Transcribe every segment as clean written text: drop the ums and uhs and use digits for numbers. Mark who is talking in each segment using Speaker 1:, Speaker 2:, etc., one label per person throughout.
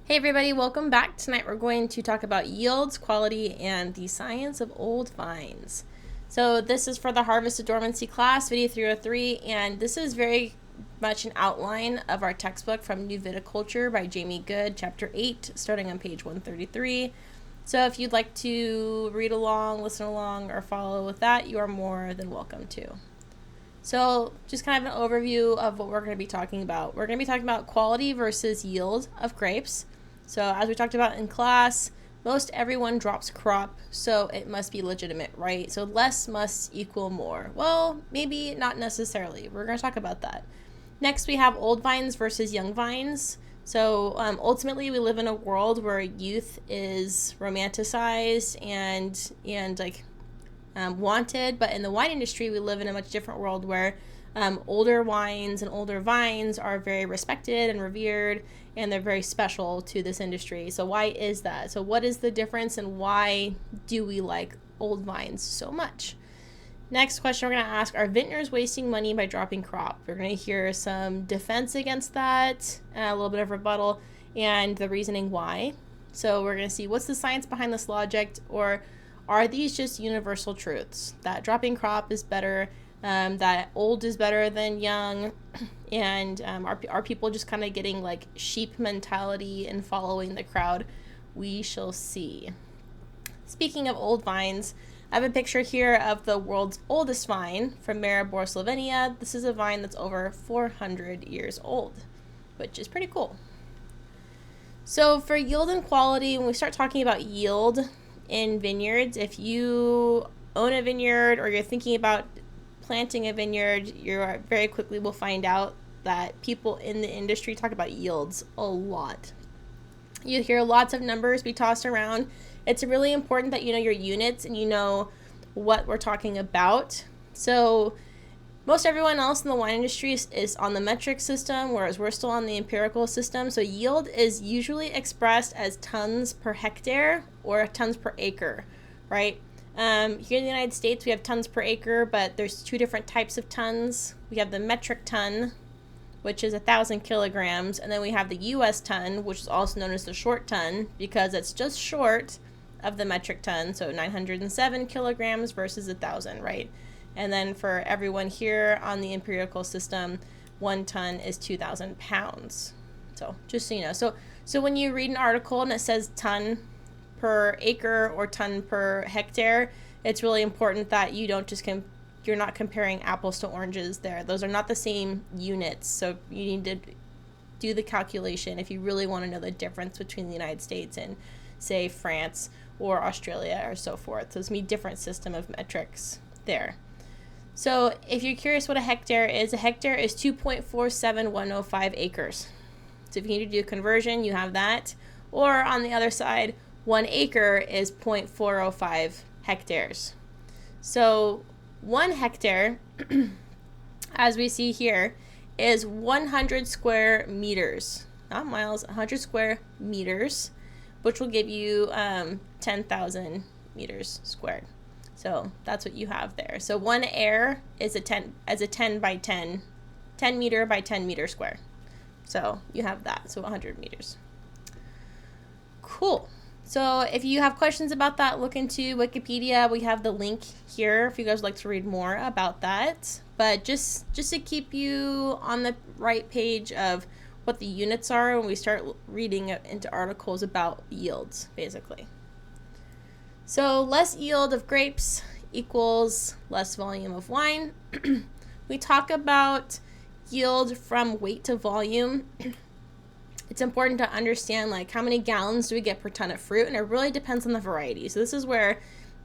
Speaker 1: Hey everybody, welcome back. Tonight we're going to talk about yields, quality, and the science of old vines. So this is for the Harvest of Dormancy class, video 303, and this is very much an outline of our textbook from New Viticulture by Jamie Good, chapter 8, starting on page 133. So if you'd like to read along, listen along, or follow with that, you are more than welcome to. So just kind of an overview of what we're going to be talking about. We're going to be talking about quality versus yield of grapes. So as we talked about in class, most everyone drops crop, so it must be legitimate, right? So less must equal more. Well, maybe not necessarily. We're going to talk about that. Next, we have old vines versus young vines. So ultimately, we live in a world where youth is romanticized and wanted, but in the wine industry, we live in a much different world where older wines and older vines are very respected and revered, and they're very special to this industry. So why is that? So what is the difference, and why do we like old vines so much? Next question we're going to ask, are vintners wasting money by dropping crop? We're going to hear some defense against that, a little bit of rebuttal, and the reasoning why. So we're going to see what's the science behind this logic, or are these just universal truths? That dropping crop is better, that old is better than young, and are people just kind of getting like sheep mentality and following the crowd? We shall see. Speaking of old vines, I have a picture here of the world's oldest vine from Maribor, Slovenia. This is a vine that's over 400 years old, which is pretty cool. So for yield and quality, when we start talking about yield in vineyards, if you own a vineyard or you're thinking about planting a vineyard, you very quickly will find out that people in the industry talk about yields a lot. You hear lots of numbers be tossed around. It's really important that you know your units and you know what we're talking about. So most everyone else in the wine industry is on the metric system, whereas we're still on the empirical system. So yield is usually expressed as tons per hectare or tons per acre, right? Here in the United States, we have tons per acre, but there's two different types of tons. We have the metric ton, which is 1,000 kilograms, and then we have the U.S. ton, which is also known as the short ton, because it's just short of the metric ton, so 907 kilograms versus 1,000, right? And then for everyone here on the empirical system, 1 ton is 2,000 pounds. So just so you know. So when you read an article and it says ton per acre or ton per hectare, it's really important that you don't just you're not comparing apples to oranges there. Those are not the same units. So you need to do the calculation if you really want to know the difference between the United States and, say, France or Australia or so forth. So it's a different system of metrics there. So if you're curious what a hectare is 2.47105 acres. So if you need to do a conversion, you have that. Or on the other side, 1 acre is 0.405 hectares. So 1 hectare, as we see here, is 100 square meters, not miles, 100 square meters, which will give you 10,000 meters squared. So that's what you have there. So 1 air is a 10 by 10 meter by 10 meter square. So you have that, so 100 meters. Cool. So if you have questions about that, look into Wikipedia. We have the link here if you guys would like to read more about that. But just to keep you on the right page of what the units are when we start reading into articles about yields, basically. So less yield of grapes equals less volume of wine. We talk about yield from weight to volume. It's important to understand like how many gallons do we get per ton of fruit, and it really depends on the variety. So this is where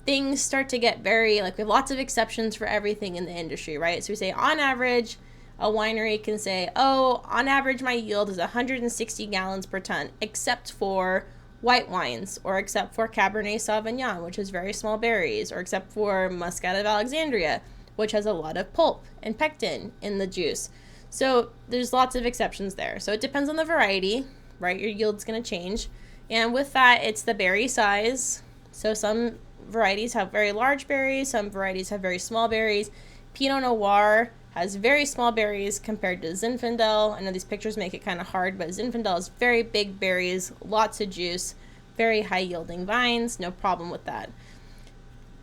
Speaker 1: things start to get very, like, we have lots of exceptions for everything in the industry, right? So we say on average, a winery can say, oh, on average my yield is 160 gallons per ton, except for white wines, or except for Cabernet Sauvignon, which is very small berries, or except for Muscat of Alexandria, which has a lot of pulp and pectin in the juice. So there's lots of exceptions there. So it depends on the variety, right? Your yield's going to change. And with that, it's the berry size. So some varieties have very large berries. Some varieties have very small berries. Pinot Noir has very small berries compared to Zinfandel. I know these pictures make it kind of hard, but Zinfandel has very big berries, lots of juice, very high yielding vines, no problem with that.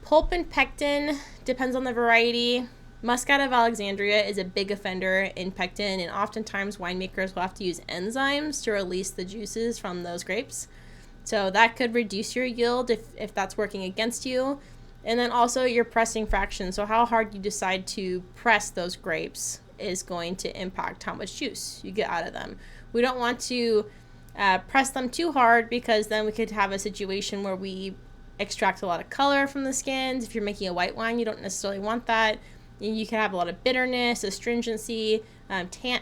Speaker 1: Pulp and pectin depends on the variety. Muscat of Alexandria is a big offender in pectin, and oftentimes winemakers will have to use enzymes to release the juices from those grapes. So that could reduce your yield if that's working against you. And then also your pressing fraction. So how hard you decide to press those grapes is going to impact how much juice you get out of them. We don't want to press them too hard, because then we could have a situation where we extract a lot of color from the skins. If you're making a white wine, you don't necessarily want that. You can have a lot of bitterness, astringency,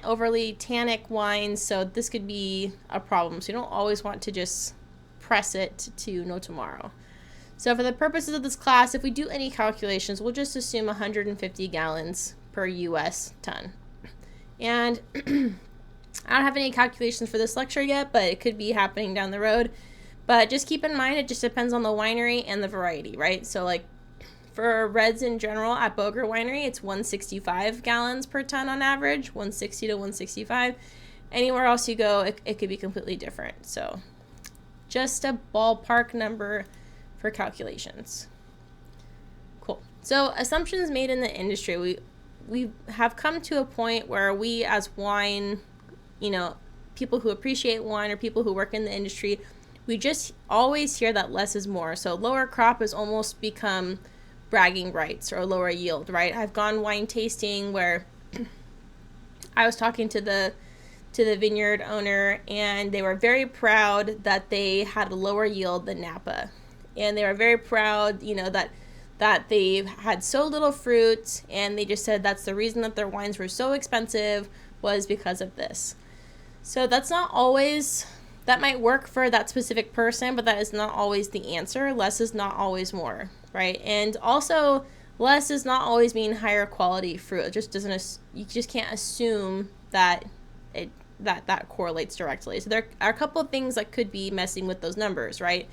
Speaker 1: overly tannic wines. So this could be a problem. So you don't always want to just press it to no tomorrow. So for the purposes of this class, if we do any calculations, we'll just assume 150 gallons per US ton. And I don't have any calculations for this lecture yet, but it could be happening down the road. But just keep in mind, it just depends on the winery and the variety, right? So like for reds in general at Bourgogne Winery, it's 165 gallons per ton on average, 160 to 165. Anywhere else you go, it could be completely different. So just a ballpark number for calculations. Cool. So assumptions made in the industry. We have come to a point where we as wine, people who appreciate wine or people who work in the industry, we just always hear that less is more. So lower crop has almost become bragging rights, or lower yield, right? I've gone wine tasting where I was talking to the vineyard owner, and they were very proud that they had a lower yield than Napa. And they were very proud, that they had so little fruit, and they just said that's the reason that their wines were so expensive, was because of this. So that's not always, that might work for that specific person, but that is not always the answer. Less is not always more, right? And also, less does not always mean higher quality fruit. It just doesn't, you just can't assume that that correlates directly. So there are a couple of things that could be messing with those numbers, right?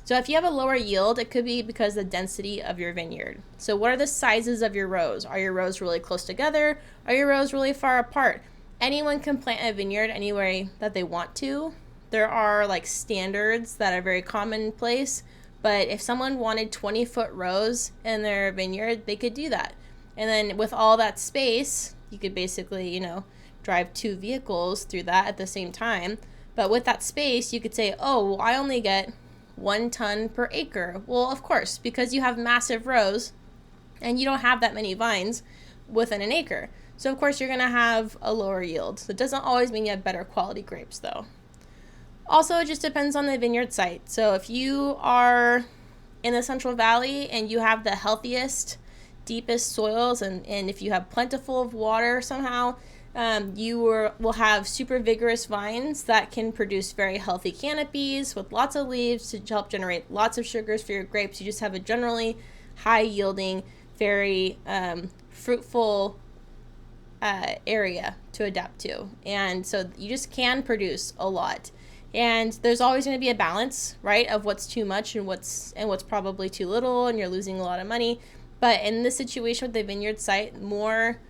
Speaker 1: So if you have a lower yield, it could be because of the density of your vineyard. So what are the sizes of your rows? Are your rows really close together? Are your rows really far apart? Anyone can plant a vineyard any way that they want to. There are like standards that are very commonplace, but if someone wanted 20-foot rows in their vineyard, they could do that. And then with all that space, you could basically, drive 2 vehicles through that at the same time. But with that space, you could say, oh, well, I only get 1 ton per acre. Well, of course, because you have massive rows and you don't have that many vines within an acre. So of course you're going to have a lower yield. So it doesn't always mean you have better quality grapes though. Also, it just depends on the vineyard site. So if you are in the Central Valley and you have the healthiest, deepest soils, and if you have plentiful of water somehow, you will have super vigorous vines that can produce very healthy canopies with lots of leaves to help generate lots of sugars for your grapes. You just have a generally high yielding, very fruitful area to adapt to. And so you just can produce a lot. And there's always going to be a balance, right, of what's too much and what's probably too little, and you're losing a lot of money. But in this situation with the vineyard site, more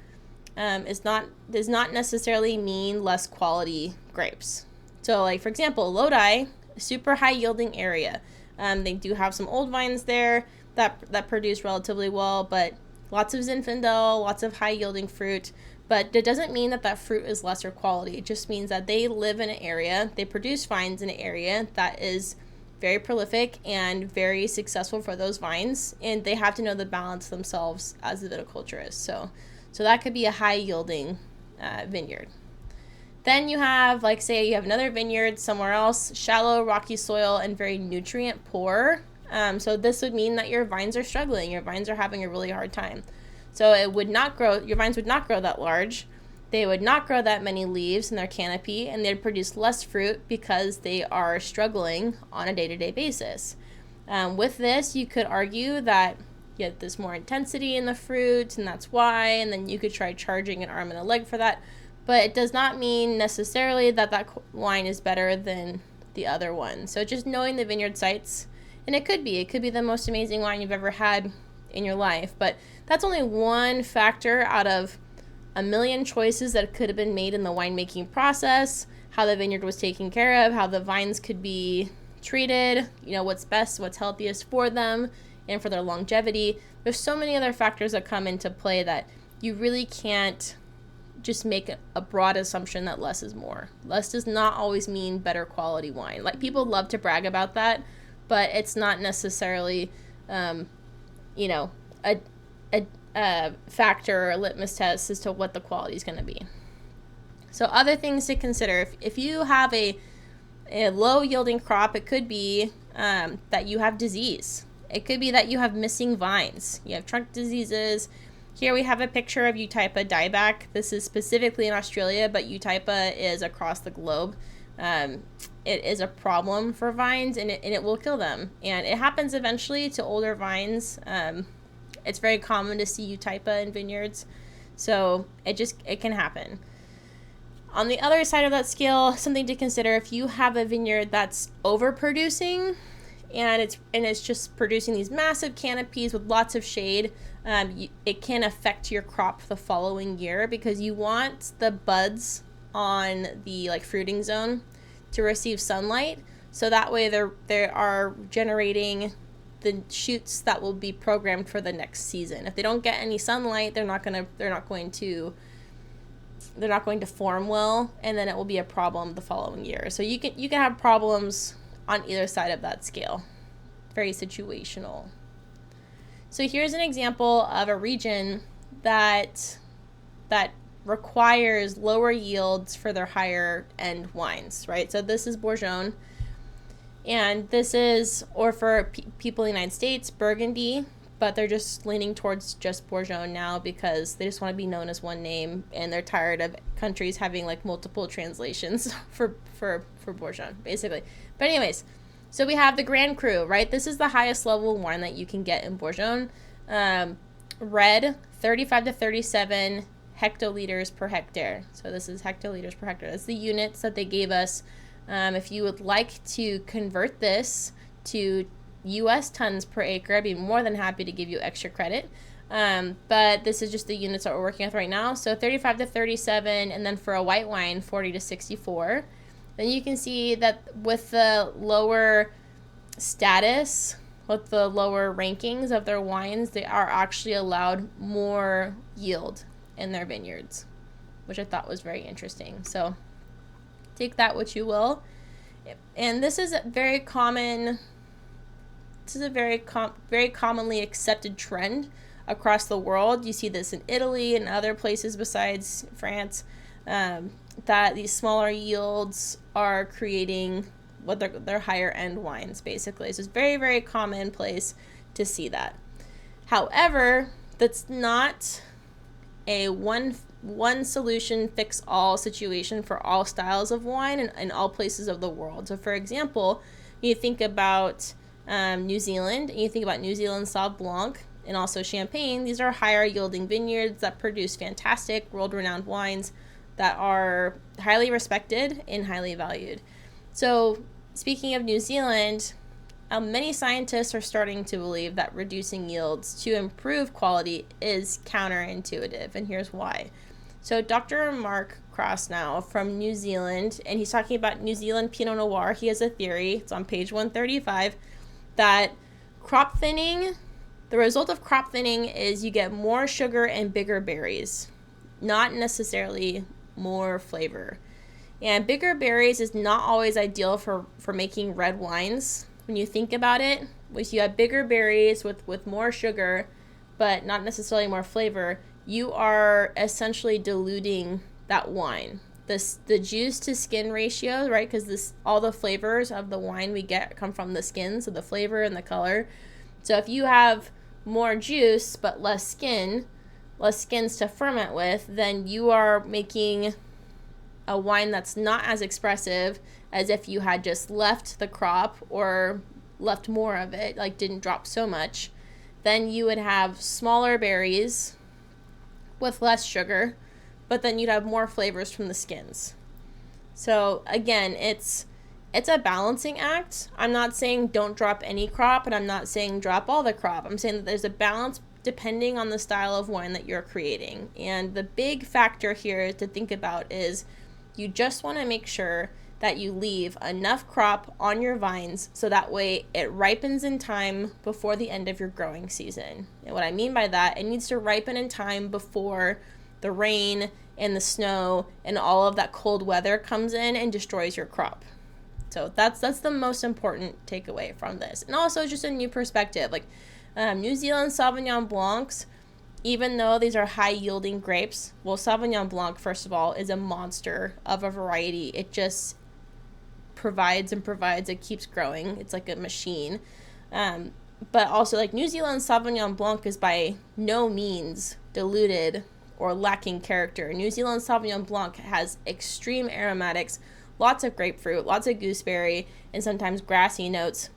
Speaker 1: does not necessarily mean less quality grapes. So like, for example, Lodi, super high yielding area. They do have some old vines there that produce relatively well, but lots of Zinfandel, lots of high yielding fruit. But it doesn't mean that fruit is lesser quality. It just means that they live in an area, they produce vines in an area that is very prolific and very successful for those vines, and they have to know the balance themselves as the viticulturist. So that could be a high yielding vineyard. Then you have, like, say you have another vineyard somewhere else, shallow, rocky soil and very nutrient poor. So this would mean that your vines are struggling. Your vines are having a really hard time. So your vines would not grow that large. They would not grow that many leaves in their canopy, and they'd produce less fruit because they are struggling on a day-to-day basis. With this, you could argue that you get this more intensity in the fruit, and that's why, and then you could try charging an arm and a leg for that. But it does not mean necessarily that wine is better than the other one. So just knowing the vineyard sites, and it could be the most amazing wine you've ever had in your life, but that's only one factor out of a million choices that could have been made in the winemaking process, how the vineyard was taken care of, how the vines could be treated, what's best, what's healthiest for them and for their longevity. There's so many other factors that come into play that you really can't just make a broad assumption that less is more. Less does not always mean better quality wine. Like, people love to brag about that, but it's not necessarily, a factor or a litmus test as to what the quality is going to be. So other things to consider, if you have a low yielding crop, it could be that you have disease. It could be that you have missing vines. You have trunk diseases. Here we have a picture of Eutypa dieback. This is specifically in Australia, but Eutypa is across the globe. It is a problem for vines, and it will kill them. And it happens eventually to older vines. It's very common to see Eutypa in vineyards, so it can happen. On the other side of that scale, something to consider, if you have a vineyard that's overproducing and it's just producing these massive canopies with lots of shade, it can affect your crop the following year, because you want the buds on the fruiting zone to receive sunlight, so that way they are generating the shoots that will be programmed for the next season. If they don't get any sunlight, they're not going to form well, and then it will be a problem the following year. So you can have problems on either side of that scale. Very situational. So here's an example of a region that requires lower yields for their higher end wines, right? So this is Bourgogne, and this is, or for people in the United States, Burgundy, but they're just leaning towards just Bourgogne now because they just want to be known as one name, and they're tired of countries having multiple translations for Bourgogne, basically. But anyways, so we have the Grand Cru, right? This is the highest level wine that you can get in Bourgogne. Red, 35 to 37 hectoliters per hectare. So this is hectoliters per hectare. That's the units that they gave us. If you would like to convert this to U.S. tons per acre, I'd be more than happy to give you extra credit. But this is just the units that we're working with right now. So 35 to 37, and then for a white wine, 40 to 64. Then you can see that with the lower status, with the lower rankings of their wines, they are actually allowed more yield in their vineyards, which I thought was very interesting. So take that what you will. And this is a very common... This is a very commonly accepted trend across the world. You see this in Italy and other places besides France, that these smaller yields are creating what their higher end wines, basically. So it's very, very commonplace to see that. However, that's not a one solution fix all situation for all styles of wine in all places of the world. So for example, you think about New Zealand, and you think about New Zealand Sauv Blanc and also Champagne. These are higher yielding vineyards that produce fantastic world-renowned wines that are highly respected and highly valued. So speaking of New Zealand, many scientists are starting to believe that reducing yields to improve quality is counterintuitive, and here's why. So Dr. Mark Krasnow from New Zealand, and he's talking about New Zealand Pinot Noir. He has a theory, it's on page 135, that crop thinning, the result of crop thinning is you get more sugar and bigger berries, not necessarily more flavor. And bigger berries is not always ideal for making red wines. When you think about it, if you have bigger berries with more sugar, but not necessarily more flavor, you are essentially diluting that wine. The juice to skin ratio, right? Because all the flavors of the wine we get come from the skin, so the flavor and the color. So if you have more juice but less skins to ferment with, then you are making a wine that's not as expressive as if you had just left the crop or left more of it, didn't drop so much. Then you would have smaller berries with less sugar, but then you'd have more flavors from the skins. So again, it's a balancing act. I'm not saying don't drop any crop, and I'm not saying drop all the crop. I'm saying that there's a balance depending on the style of wine that you're creating. And the big factor here to think about is you just want to make sure that you leave enough crop on your vines so that way it ripens in time before the end of your growing season. And what I mean by that, it needs to ripen in time before the rain and the snow and all of that cold weather comes in and destroys your crop. So that's the most important takeaway from this. And also just a new perspective. Like New Zealand Sauvignon Blancs, even though these are high yielding grapes, well, Sauvignon Blanc, first of all, is a monster of a variety. It just provides and provides. It keeps growing. It's like a machine. But also, like, New Zealand Sauvignon Blanc is by no means diluted or lacking character. New Zealand Sauvignon Blanc has extreme aromatics, lots of grapefruit, lots of gooseberry, and sometimes grassy notes.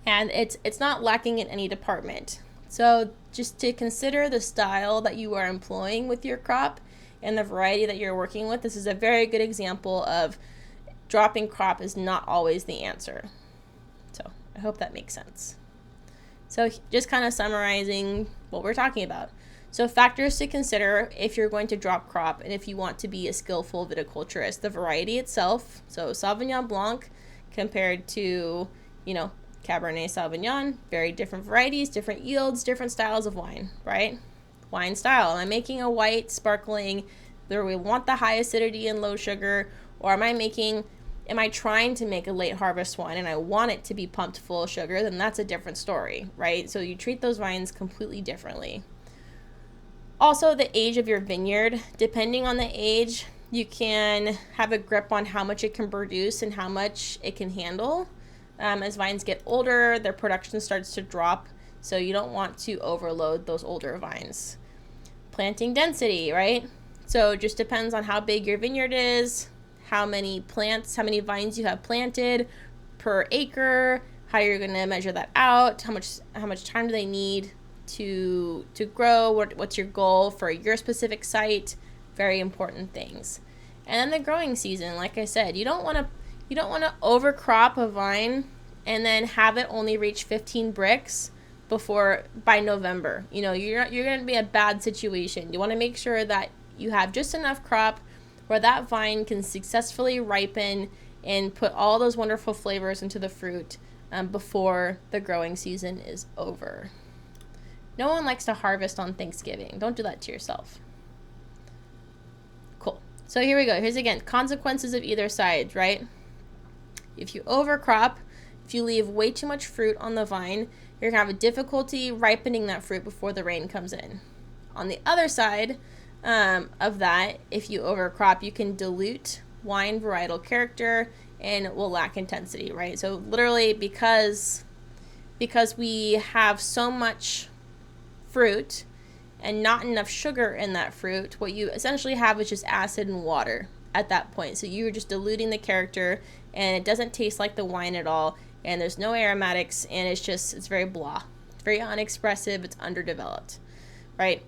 Speaker 1: And it's not lacking in any department. So just to consider the style that you are employing with your crop and the variety that you're working with, this is a very good example of dropping crop is not always the answer. So I hope that makes sense. So just kind of summarizing what we're talking about. So factors to consider if you're going to drop crop and if you want to be a skillful viticulturist. The variety itself, so Sauvignon Blanc compared to, Cabernet Sauvignon, very different varieties, different yields, different styles of wine, right? Wine style. Am I making a white sparkling where we want the high acidity and low sugar, or am I trying to make a late harvest wine and I want it to be pumped full of sugar? Then that's a different story, right? So you treat those wines completely differently. Also, the age of your vineyard. Depending on the age, you can have a grip on how much it can produce and how much it can handle. As vines get older, their production starts to drop, so you don't want to overload those older vines. Planting density, right? So it just depends on how big your vineyard is, how many vines you have planted per acre, how you're going to measure that out, how much time do they need to grow, what's your goal for your specific site, very important things. And then the growing season, like I said, you don't want to overcrop a vine and then have it only reach 15 bricks by November. You're going to be in a bad situation. You want to make sure that you have just enough crop where that vine can successfully ripen and put all those wonderful flavors into the fruit before the growing season is over. No one likes to harvest on Thanksgiving. Don't do that to yourself. Cool. So here we go. Here's again, consequences of either side, right? If you overcrop, if you leave way too much fruit on the vine, you're going to have a difficulty ripening that fruit before the rain comes in. On the other side of that, if you overcrop, you can dilute wine varietal character and it will lack intensity, right? So literally because we have so much fruit and not enough sugar in that fruit, what you essentially have is just acid and water at that point. So you're just diluting the character and it doesn't taste like the wine at all, and there's no aromatics, and it's very blah. It's very unexpressive, it's underdeveloped, right?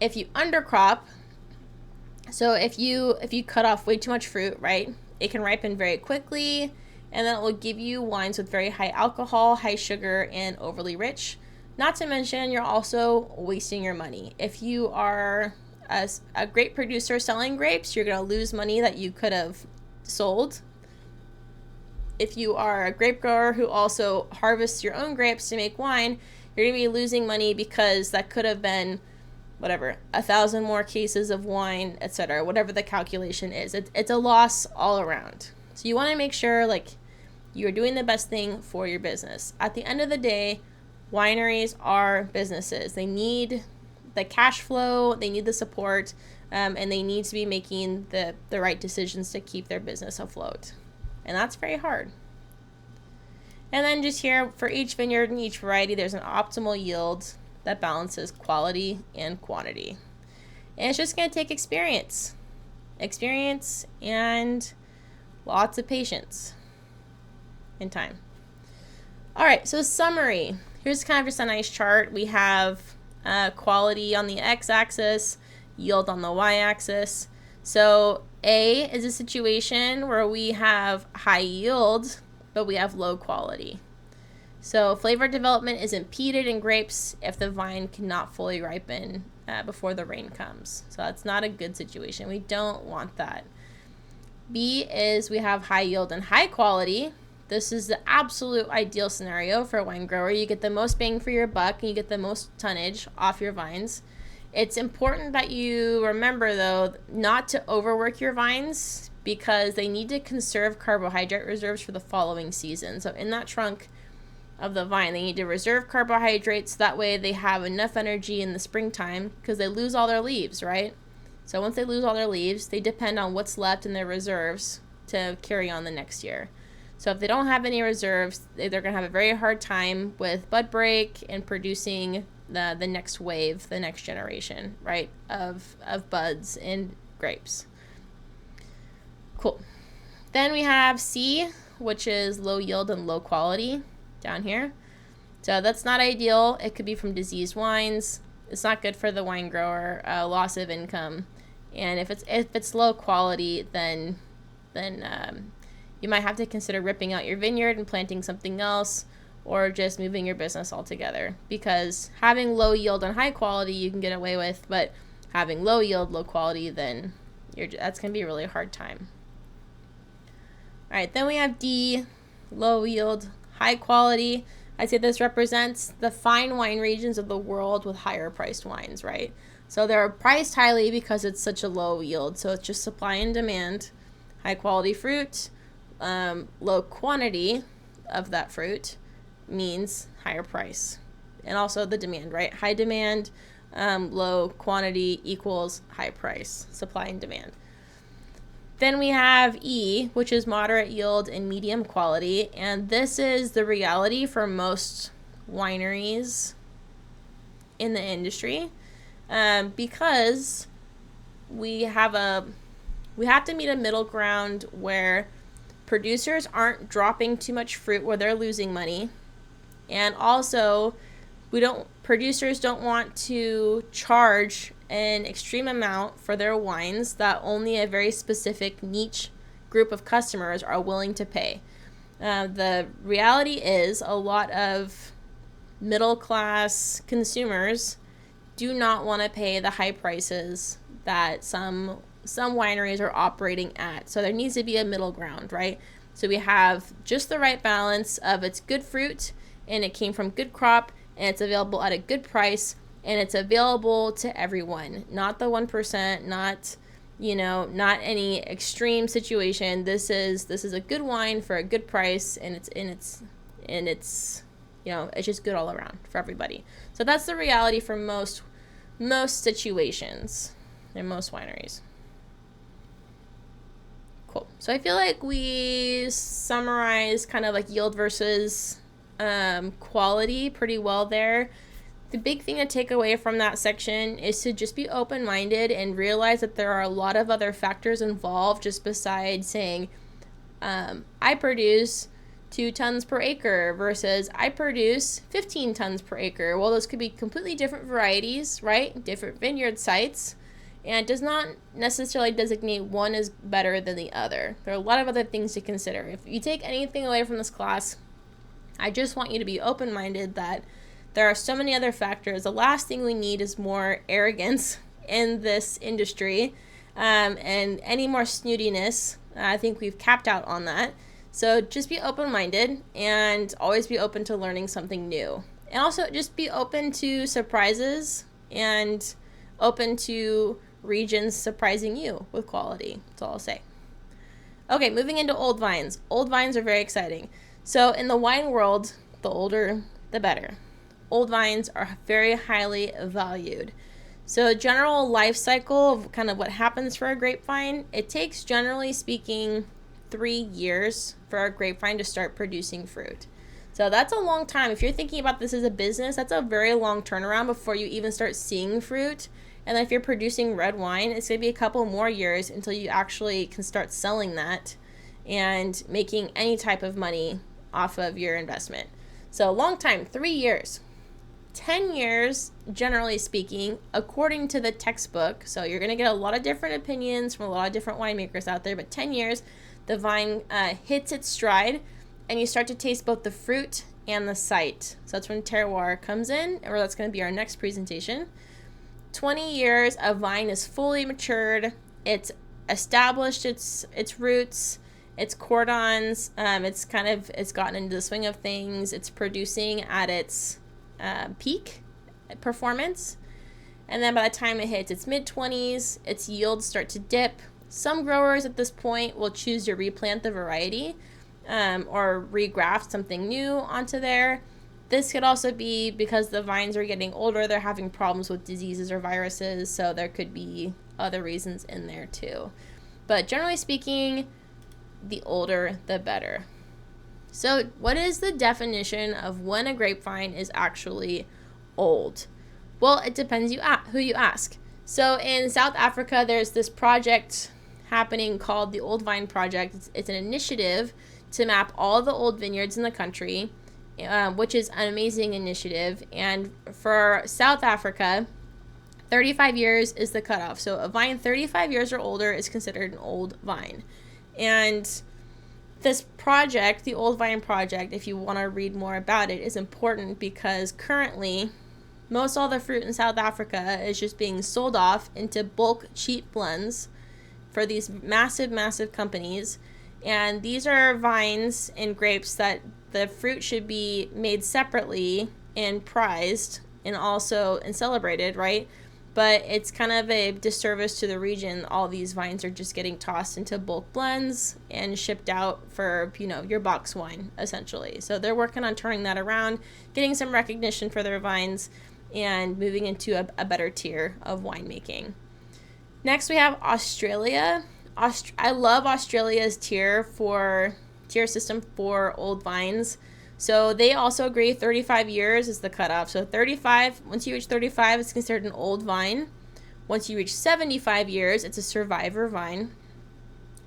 Speaker 1: If you undercrop, so if you cut off way too much fruit, right, it can ripen very quickly, and then it will give you wines with very high alcohol, high sugar, and overly rich. Not to mention, you're also wasting your money. If you are a grape producer selling grapes, you're going to lose money that you could have sold. If you are a grape grower who also harvests your own grapes to make wine, you're going to be losing money because that could have been, 1,000 more cases of wine, etc., whatever the calculation is. It's a loss all around. So you want to make sure, you're doing the best thing for your business. At the end of the day, wineries are businesses. They need the cash flow, they need the support, and they need to be making the right decisions to keep their business afloat. And that's very hard. And then just here, for each vineyard and each variety, there's an optimal yield that balances quality and quantity. And it's just going to take experience and lots of patience and time. All right, so summary. Here's kind of just a nice chart. We have quality on the x-axis, yield on the y-axis. So A is a situation where we have high yield, but we have low quality. So flavor development is impeded in grapes if the vine cannot fully ripen before the rain comes. So that's not a good situation. We don't want that. B is we have high yield and high quality. This is the absolute ideal scenario for a wine grower. You get the most bang for your buck and you get the most tonnage off your vines. It's important that you remember, though, not to overwork your vines because they need to conserve carbohydrate reserves for the following season. So in that trunk of the vine, they need to reserve carbohydrates. That way they have enough energy in the springtime because they lose all their leaves, right? So once they lose all their leaves, they depend on what's left in their reserves to carry on the next year. So if they don't have any reserves, they're going to have a very hard time with bud break and producing the next wave, the next generation, right, of buds and grapes. Cool. Then we have C, which is low yield and low quality down here. So that's not ideal. It could be from diseased wines. It's not good for the wine grower, loss of income. And if it's low quality, then you might have to consider ripping out your vineyard and planting something else, or just moving your business altogether. Because having low yield and high quality you can get away with, but having low yield, low quality, then that's going to be a really hard time. All right, then we have D, low yield, high quality. I'd say this represents the fine wine regions of the world with higher priced wines, right? So they're priced highly because it's such a low yield. So it's just supply and demand. High quality fruit, low quantity of that fruit means higher price. And also the demand, right? High demand, low quantity equals high price, supply and demand. Then we have E, which is moderate yield and medium quality. And this is the reality for most wineries in the industry, because we have to meet a middle ground where producers aren't dropping too much fruit where they're losing money. And also, producers don't want to charge an extreme amount for their wines that only a very specific niche group of customers are willing to pay. The reality is a lot of middle class consumers do not want to pay the high prices that some wineries are operating at. So there needs to be a middle ground, right? So we have just the right balance of it's good fruit and it came from good crop and it's available at a good price and it's available to everyone, not the 1%, not any extreme situation. This is a good wine for a good price, and it's just good all around for everybody. So that's the reality for most situations in most wineries. Cool. So I feel like we summarized kind of like yield versus quality pretty well there. The big thing to take away from that section is to just be open-minded and realize that there are a lot of other factors involved just besides saying, I produce 2 tons per acre versus I produce 15 tons per acre. Well, those could be completely different varieties, right? Different vineyard sites. And it does not necessarily designate one as better than the other. There are a lot of other things to consider. If you take anything away from this class, I just want you to be open-minded that there are so many other factors. The last thing we need is more arrogance in this industry, and any more snootiness. I think we've capped out on that. So just be open-minded and always be open to learning something new. And also just be open to surprises and open to regions surprising you with quality. That's all I'll say. Okay, moving into old vines. Old vines are very exciting. So in the wine world, the older, the better. Old vines are very highly valued. So general life cycle of kind of what happens for a grapevine, it takes, generally speaking, 3 years for a grapevine to start producing fruit. So that's a long time. If you're thinking about this as a business, that's a very long turnaround before you even start seeing fruit. And then if you're producing red wine, it's going to be a couple more years until you actually can start selling that and making any type of money off of your investment. So long time, 3 years. 10 years, generally speaking, according to the textbook. So you're going to get a lot of different opinions from a lot of different winemakers out there, but 10 years, the vine hits its stride and you start to taste both the fruit and the site. So that's when terroir comes in, or that's going to be our next presentation. 20 years, a vine is fully matured. It's established its roots, its cordons. It's gotten into the swing of things. It's producing at its peak performance. And then by the time it hits its mid-20s, its yields start to dip. Some growers at this point will choose to replant the variety or regraft something new onto there. This could also be because the vines are getting older, they're having problems with diseases or viruses, so there could be other reasons in there too. But generally speaking, the older, the better. So what is the definition of when a grapevine is actually old? Well, it depends who you ask. So in South Africa, there's this project happening called the Old Vine Project. It's an initiative to map all the old vineyards in the country, which is an amazing initiative. And for South Africa, 35 years is the cutoff. So a vine 35 years or older is considered an old vine. And this project, the Old Vine Project, if you want to read more about it, is important because currently most all the fruit in South Africa is just being sold off into bulk cheap blends for these massive, massive companies. And these are vines and grapes that the fruit should be made separately and prized and also celebrated, right? But it's kind of a disservice to the region. All these vines are just getting tossed into bulk blends and shipped out for, your box wine, essentially. So they're working on turning that around, getting some recognition for their vines, and moving into a better tier of winemaking. Next, we have Australia. I love Australia's tier system for old vines. So they also agree 35 years is the cutoff. So 35, once you reach 35, it's considered an old vine. Once you reach 75 years, it's a survivor vine.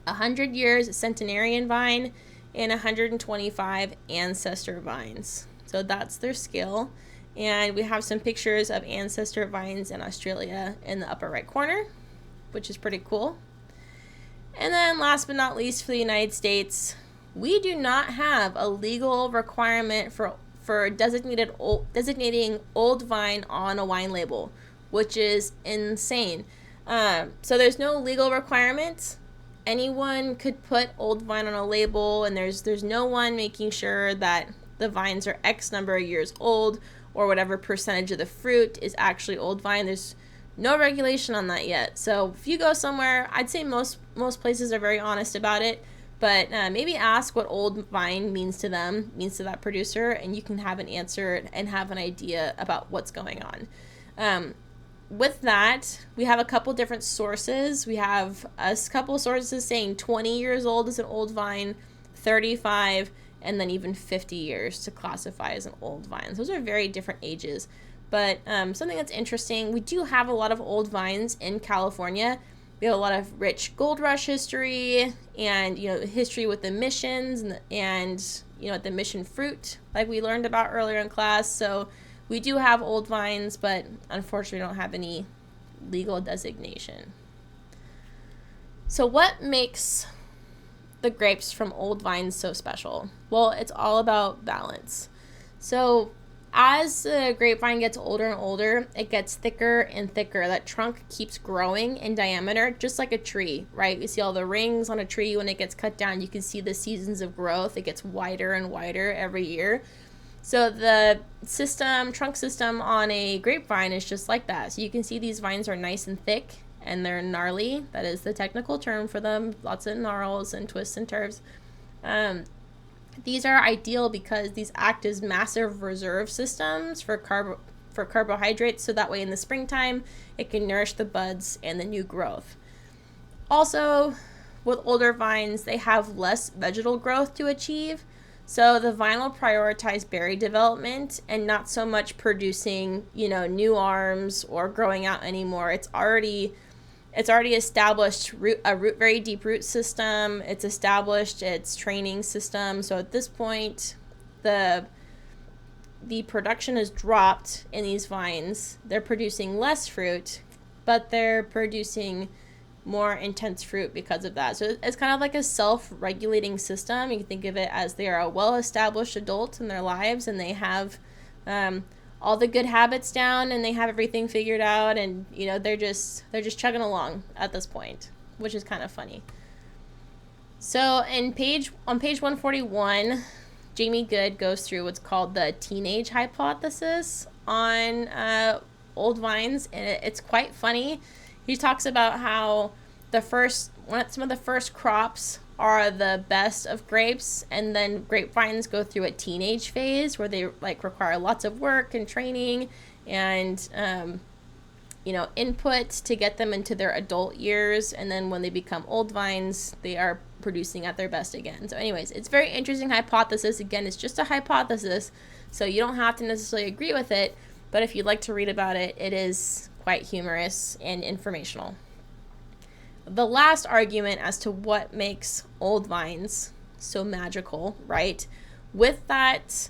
Speaker 1: 100 years, a centenarian vine, and 125 ancestor vines. So that's their scale. And we have some pictures of ancestor vines in Australia in the upper right corner, which is pretty cool. And then last but not least, for the United States, we do not have a legal requirement for designating old vine on a wine label, which is insane. So there's no legal requirement. Anyone could put old vine on a label, and there's no one making sure that the vines are X number of years old or whatever percentage of the fruit is actually old vine. There's no regulation on that yet. So if you go somewhere, I'd say most places are very honest about it, but maybe ask what old vine means to that producer, and you can have an answer and have an idea about what's going on. With that, we have a couple different sources. We have a couple sources saying 20 years old is an old vine, 35, and then even 50 years to classify as an old vine. Those are very different ages. But something that's interesting, we do have a lot of old vines in California. We have a lot of rich gold rush history and, history with the missions and the mission fruit, like we learned about earlier in class. So we do have old vines, but unfortunately we don't have any legal designation. So what makes the grapes from old vines so special? Well, it's all about balance. So as the grapevine gets older and older, it gets thicker and thicker. That trunk keeps growing in diameter, just like a tree, right? You see all the rings on a tree when it gets cut down. You can see the seasons of growth. It gets wider and wider every year. So the trunk system on a grapevine is just like that. So you can see these vines are nice and thick, and they're gnarly. That is the technical term for them. Lots of gnarls and twists and turns. These are ideal because these act as massive reserve systems for carbohydrates, so that way in the springtime it can nourish the buds and the new growth. Also, with older vines, they have less vegetal growth to achieve, so the vine will prioritize berry development and not so much producing, new arms or growing out anymore. It's already established a very deep root system. It's established its training system. So at this point, the production has dropped in these vines. They're producing less fruit, but they're producing more intense fruit because of that. So it's kind of like a self-regulating system. You can think of it as they are a well-established adult in their lives, and they have all the good habits down, and they have everything figured out, and they're just chugging along at this point, which is kind of funny. So on page 141, Jamie Good goes through what's called the teenage hypothesis on old vines, and it's quite funny. He talks about how some of the first crops are the best of grapes, and then grapevines go through a teenage phase where they require lots of work and training and input to get them into their adult years, and then when they become old vines, they are producing at their best again. So anyways, it's very interesting hypothesis. Again, it's just a hypothesis, so you don't have to necessarily agree with it, but if you'd like to read about it, it is quite humorous and informational. The last argument as to what makes old vines so magical, right? With that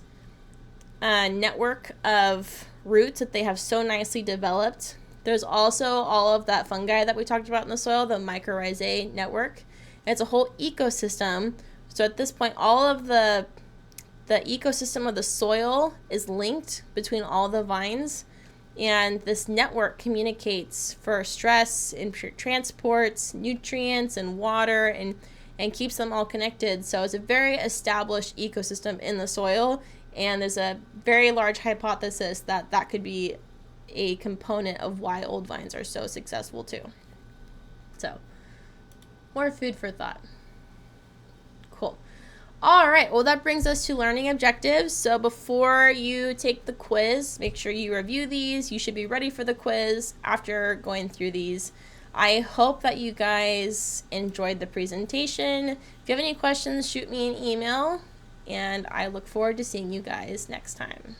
Speaker 1: network of roots that they have so nicely developed, there's also all of that fungi that we talked about in the soil, the mycorrhizae network. It's a whole ecosystem. So at this point, all of the ecosystem of the soil is linked between all the vines, and this network communicates for stress and transports nutrients and water and keeps them all connected. So it's a very established ecosystem in the soil, and there's a very large hypothesis that could be a component of why old vines are so successful too. So more food for thought. Cool. All right, well, that brings us to learning objectives. So before you take the quiz, make sure you review these. You should be ready for the quiz after going through these. I hope that you guys enjoyed the presentation. If you have any questions, shoot me an email, and I look forward to seeing you guys next time.